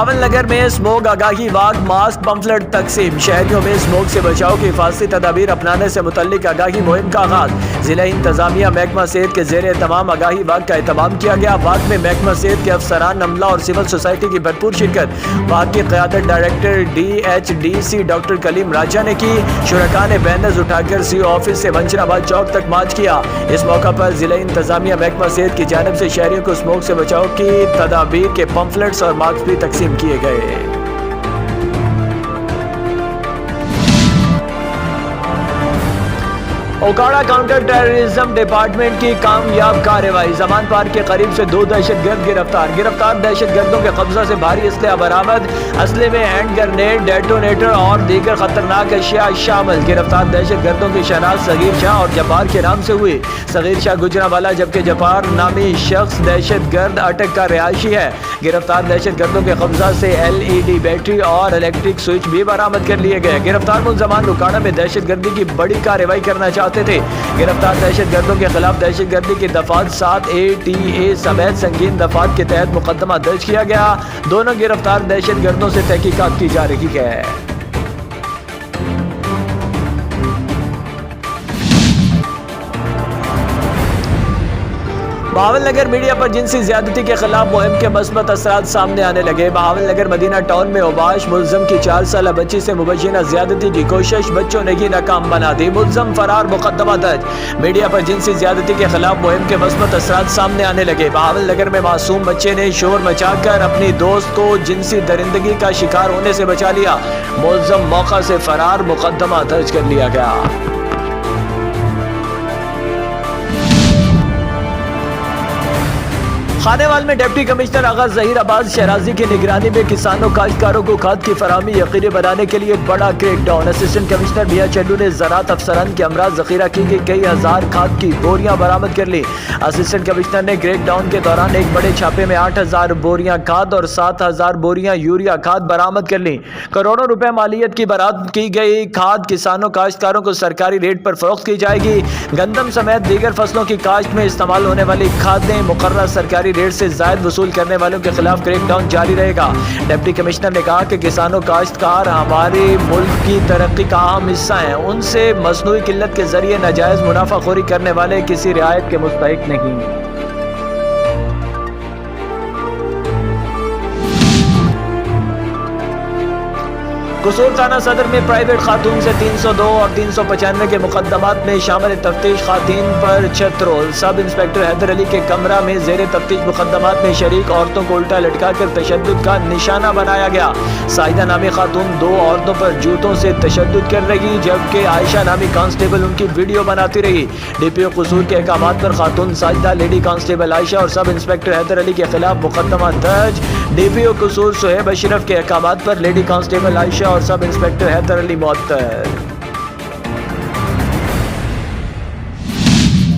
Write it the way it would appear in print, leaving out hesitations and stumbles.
बहावलनगर में स्मोक आगाही वाक mask pamphlet तकसीम। शहरियों में स्मोक से बचाव की हिफाजती तदाबीर अपनाने से मुतल्लिक आगाही मुहिम का आगाज। जिला इंतजामिया महकमा सेहत के जेर तमाम आगाही वाक का एहतमाम किया गया। वाक में महकमा सेहत के अफसरान, अमला और सिविल सोसाइटी की भरपूर शिरकत। वाक की क़यादत डायरेक्टर DHDC डॉक्टर कलीम राजा ने की। शुरका ने बैनर्स उठाकर CO ऑफिस से वंशराबाद चौक तक मार्च किया। इस मौका पर जिला इंतजामिया महकमा सेहत की जानिब से शहरियों को स्मोक से बचाव की तदाबीर के पंफलेट्स और मास्क भी तकसीम किए गए। ओकाड़ा काउंटर टेररिज्म डिपार्टमेंट की कामयाब कार्रवाई। जमान पार्क के करीब से 2 दहशतगर्द गिरफ्तार दहशतगर्दों के कब्जा से भारी असलहा बरामद। असले में हैंड ग्रेनेड, डेटोनेटर और दीगर खतरनाक अशिया शामिल। गिरफ्तार दहशतगर्दों की शनाख्त सगीर शाह और जब्बार के नाम से हुई। सगीर शाह गुजरांवाला जबकि जब्बार नामी शख्स दहशतगर्द अटक का रिहायशी है। गिरफ्तार दहशतगर्दों के कब्जा से LED बैटरी और इलेक्ट्रिक स्विच भी बरामद कर लिए गए। गिरफ्तार मुलजमान ओकाड़ा में दहशतगर्दी की बड़ी कार्रवाई करना चाहते थे। गिरफ्तार दहशतगर्दों के खिलाफ दहशतगर्दी की दफात 7A-TA समेत संगीन दफात के तहत मुकदमा दर्ज किया गया। दोनों गिरफ्तार दहशतगर्दों से तहकीकात की जा रही है। बहावलनगर मीडिया पर जिनसी ज्यादती के खिलाफ मुहिम के मस्बत असरात सामने आने लगे। बहावलनगर मदीना टाउन में ओबाश मुल्जम की 4 साल बच्ची से मुबैना ज्यादती की कोशिश, बच्चों ने की नाकाम बना दी। मुल्जम फरार, मुकदमा दर्ज। मीडिया पर जिनसी ज्यादती के खिलाफ मुहिम के मस्बत असरात सामने आने लगे। बहावलनगर में मासूम बच्चे ने शोर मचाकर अपनी दोस्त को जिनसी दरिंदगी का शिकार होने से बचा लिया। मुल्जम मौका से फरार, मुकदमा दर्ज कर लिया गया। खानेवाल में डिप्टी कमिश्नर आगा जहीर अब्बास शहराजी की निगरानी में किसानों काश्तकारों को खाद की फराहमी यकीनी बनाने के लिए बड़ा क्रैकडाउन। असिस्टेंट कमिश्नर मियां चंडू ने ज़राअत अफसरान के हमरा जखीरा की गई कई हजार खाद की बोरियां बरामद कर ली। असिस्टेंट कमिश्नर ने क्रैकडाउन के दौरान एक बड़े छापे में 8000 बोरियां खाद और 7000 बोरियां यूरिया खाद बरामद कर ली। करोड़ों रुपए मालियत की बरामद की गई खाद किसानों काश्तकारों को सरकारी रेट पर फरोख्त की जाएगी। गंदम समेत दीगर फसलों की काश्त में इस्तेमाल होने वाली खादें मुकर्रर सरकारी रेट से जायद वसूल करने वालों के खिलाफ क्रैकडाउन जारी रहेगा। डिप्टी कमिश्नर ने कहा कि किसानों काश्तकार हमारे मुल्क की तरक्की का अहम हिस्सा हैं। उनसे मसनूई किल्लत के जरिए नाजायज मुनाफाखोरी करने वाले किसी रियायत के मुस्तहिक नहीं। कसूर थाना सदर में प्राइवेट खातून से 302 और 395 के मुकदमात में शामिल तफ्तीश खातून पर छतरोल। सब इंस्पेक्टर हैदर अली के कमरा में जेर तफ्तीश मुकदमात में शरीक औरतों को उल्टा लटकाकर तशद्दुद का निशाना बनाया गया। साहिदा नामी खातून 2 औरतों पर जूतों से तशद्दुद कर रही, जबकि आयशा नामी कांस्टेबल उनकी वीडियो बनाती रही। DPO कसूर के अहकामात पर खातून साजिदा, लेडी कांस्टेबल आयशा और सब इंस्पेक्टर हैदर अली के खिलाफ मुकदमा दर्ज। DPO कसूर सुहेब अशरफ के अहकामात पर लेडी कांस्टेबल आयशा और सब इंस्पेक्टर हैदर अली मुअत्तल।